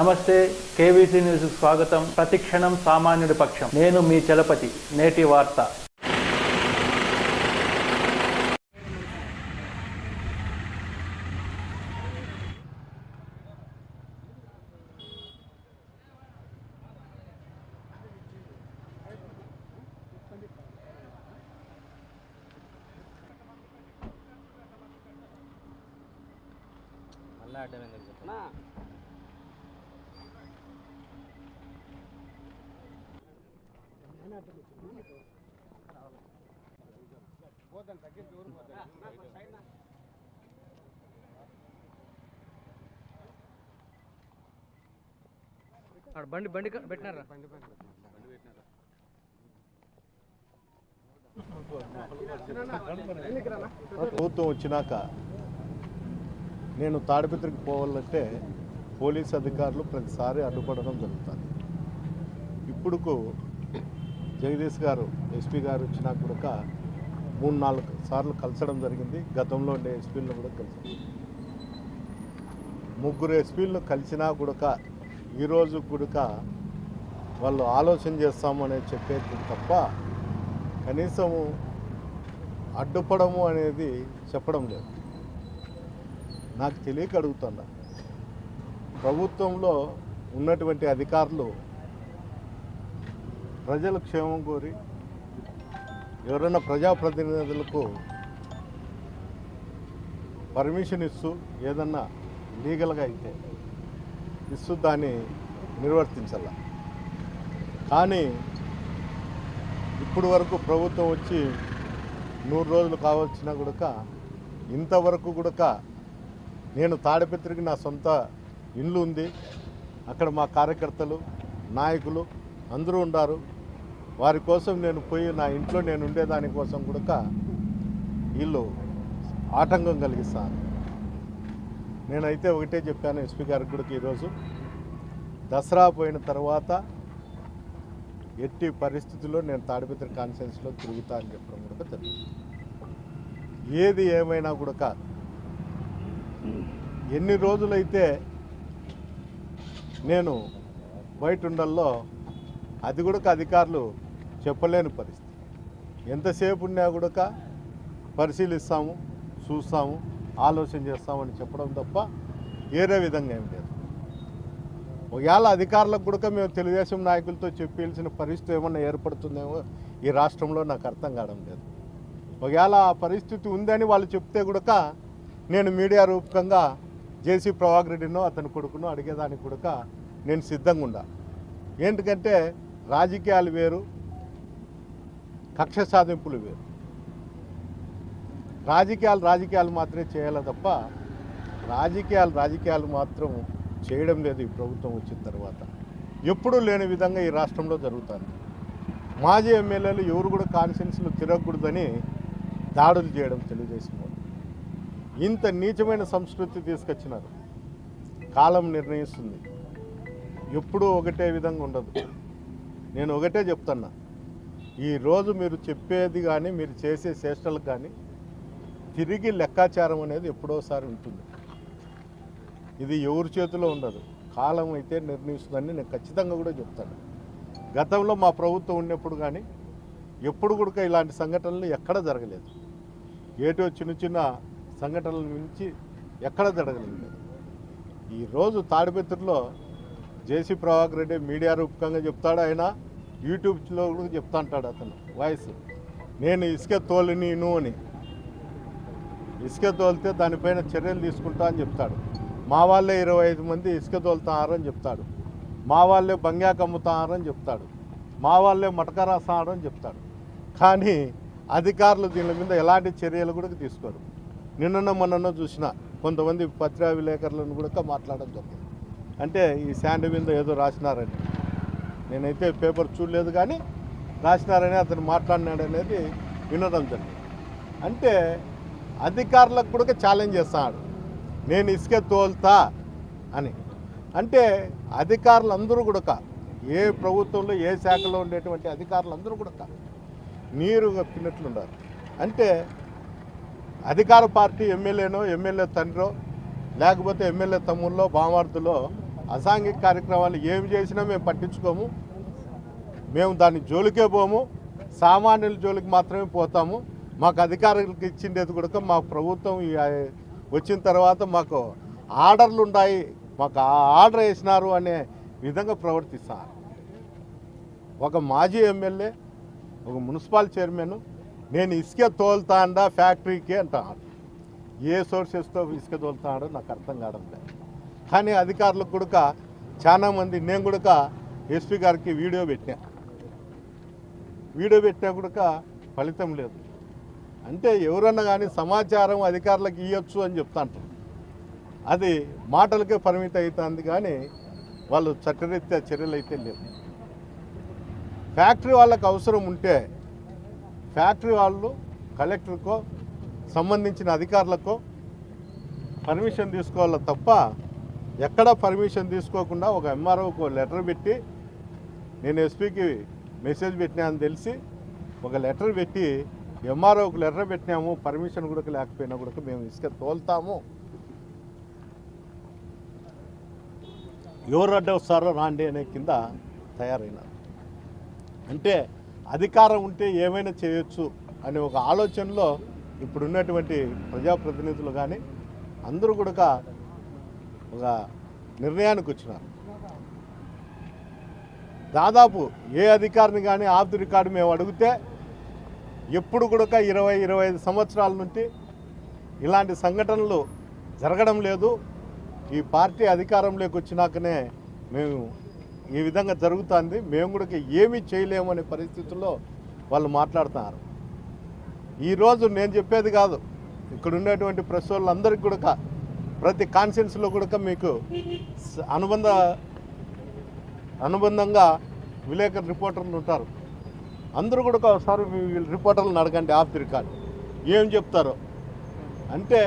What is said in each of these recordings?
నమస్తే, KVC news స్వాగతం. ప్రతిక్షణం సామాన్యుడి పక్షం. నేను మీ చలపతి. నేటి వార్త. బండి పెట్టినారా? ప్రభుత్వం వచ్చినాక నేను తాడిపత్రికి పోవాలంటే పోలీస్ అధికారులు ప్రతిసారి అడ్డుపడడం జరుగుతుంది. ఇప్పుడుకు జగదీష్ గారు ఎస్పీ గారు వచ్చినాక కూడా 3-4 సార్లు కలిసడం జరిగింది. గతంలో ఉండే ఎస్పీలను కూడా కలిసి 3 ఎస్పీలను కలిసినా కూడా ఈరోజు కూడా వాళ్ళు ఆలోచన చేస్తామని చెప్పేది తప్ప కనీసం అడ్డుపడము అనేది చెప్పడం లేదు. నాకు తెలియక అడుగుతున్నా, ప్రభుత్వంలో ఉన్నటువంటి అధికారులు ప్రజల క్షేమం కోరి ఎవరైనా ప్రజాప్రతినిధులకు పర్మిషన్ ఇస్తూ ఏదన్నా లీగల్గా అయితే ఇస్తూ దాన్ని నిర్వర్తించాల. కానీ ఇప్పుడు వరకు ప్రభుత్వం వచ్చి 100 రోజులు కావచ్చినా కూడా ఇంతవరకు కూడా నేను తాడిపత్రికి నా సొంత ఇల్లు ఉంది, అక్కడ మా కార్యకర్తలు నాయకులు అందరూ ఉన్నారు. వారి కోసం నేను పోయి నా ఇంట్లో నేను ఉండేదానికోసం కూడా వీళ్ళు ఆటంకం కలిగిస్తాను. నేనైతే ఒకటే చెప్పాను ఎస్పీ గారికి కూడా, ఈరోజు దసరా పోయిన తర్వాత ఎట్టి పరిస్థితుల్లో నేను తాడిపత్రి కాన్ఫరెన్స్లో తిరుగుతా అని చెప్పడం కూడా జరిగింది. ఏది ఏమైనా కూడా ఎన్ని రోజులైతే నేను బయట ఉండల్లో అది కూడా అధికారులు చెప్పలేని పరిస్థితి. ఎంతసేపు ఉన్నా కూడా పరిశీలిస్తాము, చూస్తాము, ఆలోచన చేస్తామని చెప్పడం తప్ప వేరే విధంగా ఏం లేదు. ఒకవేళ అధికారులకు కూడా మేము తెలుగుదేశం నాయకులతో చెప్పాల్సిన పరిస్థితి ఏమన్నా ఏర్పడుతుందేమో ఈ రాష్ట్రంలో నాకు అర్థం కావడం లేదు. ఒకవేళ ఆ పరిస్థితి ఉందని వాళ్ళు చెప్తే కూడా నేను మీడియా రూపకంగా జేసీ ప్రభాకర్ రెడ్డినో అతని కొడుకునో అడిగేదానికి కూడా నేను సిద్ధంగా ఉండా. ఏంటంటే రాజకీయాలు వేరు, కక్ష సాధింపులు వేరు. రాజకీయాలు మాత్రమే చేయాలి తప్ప రాజకీయాలు మాత్రం చేయడం లేదు. ఈ ప్రభుత్వం వచ్చిన తర్వాత ఎప్పుడూ లేని విధంగా ఈ రాష్ట్రంలో జరుగుతుంది. మాజీ ఎమ్మెల్యేలు ఎవరు కూడా కాన్స్టిట్యున్సీలు తిరగకూడదని దాడులు చేయడం తెలుగుదేశం వాళ్ళు. ఇంత నీచమైన సంస్కృతి తీసుకొచ్చినారు. కాలం నిర్ణయిస్తుంది, ఎప్పుడూ ఒకటే విధంగా ఉండదు. నేను ఒకటే చెప్తున్నా, ఈరోజు మీరు చెప్పేది కానీ మీరు చేసే చేష్టలకు కానీ తిరిగి లెక్కాచారం అనేది ఎప్పుడోసారి ఉంటుంది. ఇది ఎవరి చేతిలో ఉండదు, కాలం అయితే నిర్ణయిస్తుందని నేను ఖచ్చితంగా కూడా చెప్తాను. గతంలో మా ప్రభుత్వం ఉన్నప్పుడు కానీ ఎప్పుడు కూడా ఇలాంటి సంఘటనలు ఎక్కడ జరగలేదు. ఏటో చిన్న సంఘటనల నుంచి ఎక్కడ జరగలేదు. ఈరోజు తాడిపత్రిలో జేసీ ప్రభాకర్ రెడ్డి మీడియా రూపకంగా చెప్తాడు, ఆయన యూట్యూబ్లో కూడా చెప్తా అంటాడు అతను వాయిస్, నేను ఇసుక తోలినీను అని. ఇసుక తోలితే దానిపైన చర్యలు తీసుకుంటా అని చెప్తాడు. మా వాళ్ళే 25 మంది ఇసుక తోలుతారని చెప్తాడు. మా వాళ్ళే బంగాకు అమ్ముతారని చెప్తాడు. మా వాళ్ళే మటక రాస్తారని చెప్తాడు. కానీ అధికారులు దీని మీద ఎలాంటి చర్యలు కూడా తీసుకోరు. నిన్న మొన్న చూసిన కొంతమంది పత్రికా విలేకరులను కూడా మాట్లాడడం జరిగింది. అంటే ఈ శాండ్ మీద ఏదో రాసినారని, నేనైతే పేపర్ చూడలేదు కానీ రాసినారని అతను మాట్లాడినాడు అనేది వినడం జరిగింది. అంటే అధికారులకు కూడా ఛాలెంజ్ చేస్తాడు, నేను ఇసుక తోలుతా అని. అంటే అధికారులందరూ కూడా ఏ ప్రభుత్వంలో ఏ శాఖలో ఉండేటువంటి అధికారులందరూ కూడా నీరు కప్పినట్లుండారు. అంటే అధికార పార్టీ ఎమ్మెల్యేనో ఎమ్మెల్యే తండ్రో లేకపోతే ఎమ్మెల్యే తమ్ముళ్ళో బామార్దులో అసాంఘిక కార్యక్రమాలు ఏమి చేసినా మేము పట్టించుకోము, మేము దాన్ని జోలికే పోము, సామాన్యుల జోలికి మాత్రమే పోతాము. మాకు అధికారులకు ఇచ్చిండేది కూడా మా ప్రభుత్వం వచ్చిన తర్వాత మాకు ఆర్డర్లు ఉన్నాయి, మాకు ఆర్డర్ వేసినారు అనే విధంగా ప్రవర్తిస్తారు. ఒక మాజీ ఎమ్మెల్యే, ఒక మున్సిపల్ చైర్మన్ నేను ఇసుక తోలుతాండా ఫ్యాక్టరీకి అంటాడు. ఏ సోర్సెస్తో ఇసుక తోలుతాడో నాకు అర్థం కావడం లేదు. కానీ అధికారులకు కూడా చాలామంది, నేను కూడా ఎస్పీ గారికి వీడియో పెట్టినా కూడా ఫలితం లేదు. అంటే ఎవరన్నా కానీ సమాచారం అధికారులకు ఇవ్వచ్చు అని చెప్తాంటారు, అది మాటలకే పరిమితం అవుతుంది కానీ వాళ్ళు చట్టరీత్యా చర్యలు అయితే లేవు. ఫ్యాక్టరీ వాళ్ళకు అవసరం ఉంటే ఫ్యాక్టరీ వాళ్ళు కలెక్టర్కో సంబంధించిన అధికారులకో పర్మిషన్ తీసుకోవాలి తప్ప ఎక్కడా పర్మిషన్ తీసుకోకుండా ఒక ఎంఆర్ఓకు లెటర్ పెట్టి, నేను ఎస్పీకి మెసేజ్ పెట్టినా అని తెలిసి ఒక లెటర్ పెట్టి ఎంఆర్ఓకి లెటర్ పెట్టినాము, పర్మిషన్ కూడా లేకపోయినా కూడా మేము ఇసుక తోలుతాము, ఎవరు అడ్డ వస్తారో రాండి అనే కింద తయారైనారు. అంటే అధికారం ఉంటే ఏమైనా చేయొచ్చు అనే ఒక ఆలోచనలో ఇప్పుడున్నటువంటి ప్రజాప్రతినిధులు కానీ అందరూ కూడా ఒక నిర్ణయానికి వచ్చినారు. దాదాపు ఏ అధికారిని కానీ ఆఫ్ ది రికార్డు మేము అడిగితే ఎప్పుడు కూడా 20-25 సంవత్సరాల నుండి ఇలాంటి సంఘటనలు జరగడం లేదు, ఈ పార్టీ అధికారంలోకి వచ్చినాకనే మేము ఈ విధంగా జరుగుతుంది, మేము కూడా ఏమీ చేయలేము అనే పరిస్థితుల్లో వాళ్ళు మాట్లాడుతున్నారు. ఈరోజు నేను చెప్పేది కాదు, ఇక్కడ ఉన్నటువంటి ప్రెస్ వాళ్ళందరికీ కూడా ప్రతి కాన్ఫరెన్స్లో కూడా మీకు అనుబంధంగా విలేకరు రిపోర్టర్లు ఉంటారు, అందరూ కూడా ఒకసారి రిపోర్టర్లను అడగండి ఆఫ్ ది రికార్డ్ ఏం చెప్తారో. అంటే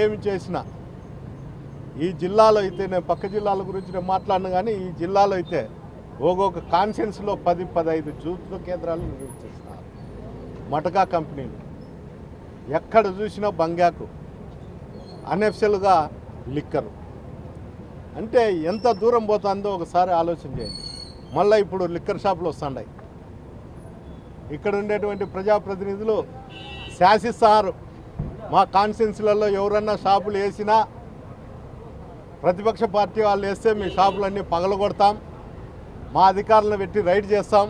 ఏమి చేసినా ఈ జిల్లాలో అయితే, నేను పక్క జిల్లాల గురించి నేను మాట్లాడినా కానీ ఈ జిల్లాలో అయితే ఒక్కొక్క కాన్ఫరెన్స్లో 10-15 జూత్ కేంద్రాలు నిర్వహిస్తున్నారు. మటకా కంపెనీలు ఎక్కడ చూసినా బంగాకు, అన్ఎఫ్సెల్గా లిక్కరు. అంటే ఎంత దూరం పోతుందో ఒకసారి ఆలోచన చేయండి. మళ్ళీ ఇప్పుడు లిక్కర్ షాపులు వస్తున్నాయి. ఇక్కడ ఉండేటువంటి ప్రజాప్రతినిధులు శాసిస్తారు, మా కాన్స్టిట్యున్సీలలో ఎవరన్నా షాపులు వేసినా ప్రతిపక్ష పార్టీ వాళ్ళు వేస్తే మీ షాపులన్నీ పగలగొడతాం, మా అధికారులను పెట్టి రైడ్ చేస్తాం,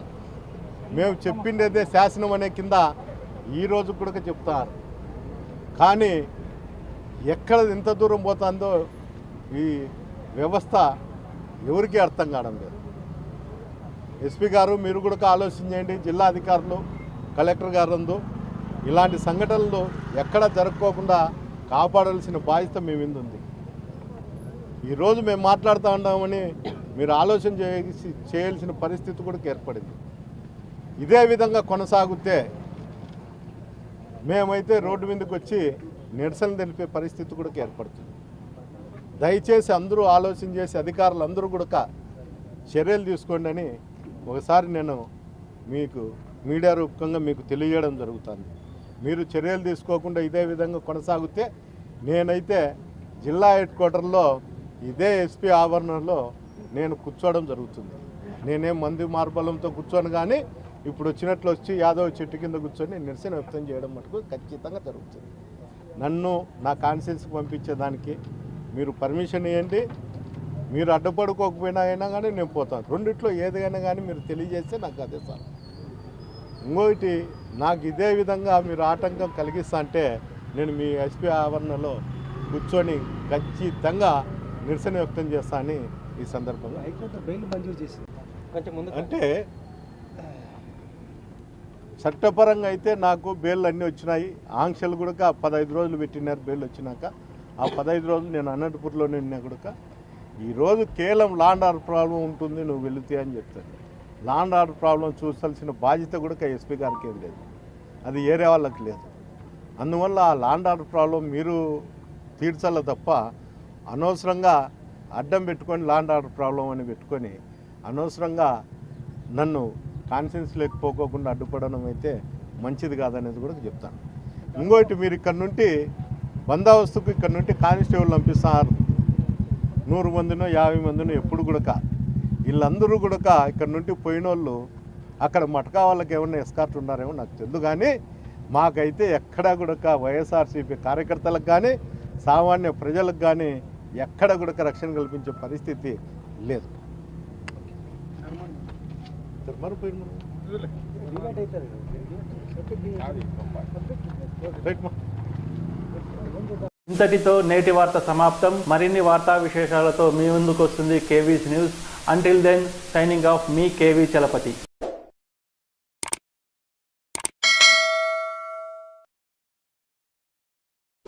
మేము చెప్పిండేదే శాసనం అనే కింద ఈరోజు కూడా చెప్తారు. కానీ ఎక్కడ ఎంత దూరం పోతుందో ఈ వ్యవస్థ ఎవరికీ అర్థం కావడం లేదు. ఎస్పీ గారు మీరు కూడా ఆలోచించండి, జిల్లా అధికారులు, కలెక్టర్ గారు ఇలాంటి సంఘటనలు ఎక్కడ జరుపుకోకుండా కాపాడాల్సిన బాధ్యత మీ మీద ఉంది. ఈరోజు మేము మాట్లాడుతూ ఉన్నామని మీరు ఆలోచన చేయాల్సిన పరిస్థితి కూడా ఏర్పడింది. ఇదే విధంగా కొనసాగితే మేమైతే రోడ్డు మీదకి వచ్చి నిరసన తెలిపే పరిస్థితి కూడా ఏర్పడుతుంది. దయచేసి అందరూ ఆలోచన చేసి అధికారులు అందరూ కూడా చర్యలు తీసుకోండి అని ఒకసారి నేను మీకు మీడియా రూపకంగా మీకు తెలియజేయడం జరుగుతుంది. మీరు చర్యలు తీసుకోకుండా ఇదే విధంగా కొనసాగితే నేనైతే జిల్లా హెడ్ క్వార్టర్లో ఇదే ఎస్పీ ఆవరణలో నేను కూర్చోవడం జరుగుతుంది. నేనేం మంది మార్బలంతో కూర్చోను, కానీ ఇప్పుడు వచ్చినట్లు వచ్చి యాదవ్ చెట్టు కింద కూర్చొని నిరసన వ్యక్తం చేయడం మటుకు ఖచ్చితంగా జరుగుతుంది. నన్ను నా కాన్స్టిట్యున్సీకి పంపించేదానికి మీరు పర్మిషన్ ఇవ్వండి, మీరు అడ్డుపడుకోకపోయినా అయినా కానీ నేను పోతాను. రెండిట్లో ఏదైనా కానీ మీరు తెలియజేస్తే నాకు అదే సార్. ఇంకొకటి, నాకు ఇదే విధంగా మీరు ఆటంకం కలిగిస్తా అంటే నేను మీ ఎస్పీ ఆవరణలో కూర్చొని ఖచ్చితంగా నిరసన వ్యక్తం చేస్తా అని ఈ సందర్భంగా అంటే చట్టపరంగా అయితే నాకు బెయిల్ అన్నీ వచ్చినాయి. ఆంక్షలు కూడా 15 రోజులు పెట్టినారు. బెయిల్ వచ్చినాక ఆ 15 రోజులు నేను అనంతపూర్లోనే ఉన్నా కూడా ఈరోజు కేవలం లాండ్ ఆర్డర్ ప్రాబ్లం ఉంటుంది, నువ్వు వెళితే అని చెప్తాను. లాండ్ ఆర్డర్ ప్రాబ్లం చూసాల్సిన బాధ్యత కూడా ఎస్పీ గారికి ఏం లేదు, అది ఏరే వాళ్ళకి లేదు. అందువల్ల ఆ లాండ్ ఆర్డర్ ప్రాబ్లం మీరు తీర్చాలి తప్ప అనవసరంగా అడ్డం పెట్టుకొని లాండ్ ఆర్డర్ ప్రాబ్లం అని పెట్టుకొని అనవసరంగా నన్ను కాన్ఫరెన్స్ లేకపోకుండా అడ్డుపడడం అయితే మంచిది కాదనేది కూడా చెప్తాను. ఇంకోటి, మీరు ఇక్కడ నుండి బందోబస్తుకు ఇక్కడ నుండి కానిస్టేబుల్ పంపిస్తున్నారు. 100 మందినో 50 మందినో ఎప్పుడు కూడా వీళ్ళందరూ కూడా ఇక్కడ నుండి పోయిన వాళ్ళు అక్కడ మటకా వాళ్ళకి ఏమన్నా ఎస్కార్ట్ ఉన్నారేమో నాకు తెలియదు. కానీ మాకైతే ఎక్కడా కూడా వైఎస్ఆర్సీపీ కార్యకర్తలకు కానీ సామాన్య ప్రజలకు కానీ ఎక్కడ కూడా రక్షణ కల్పించే పరిస్థితి లేదు. ఇంతటితో నేటి వార్త సమాప్తం. మరిన్ని వార్తా విశేషాలతో మీ ముందుకు వస్తుంది KV's news. Until then signing off మీ కేవీ చలపతి.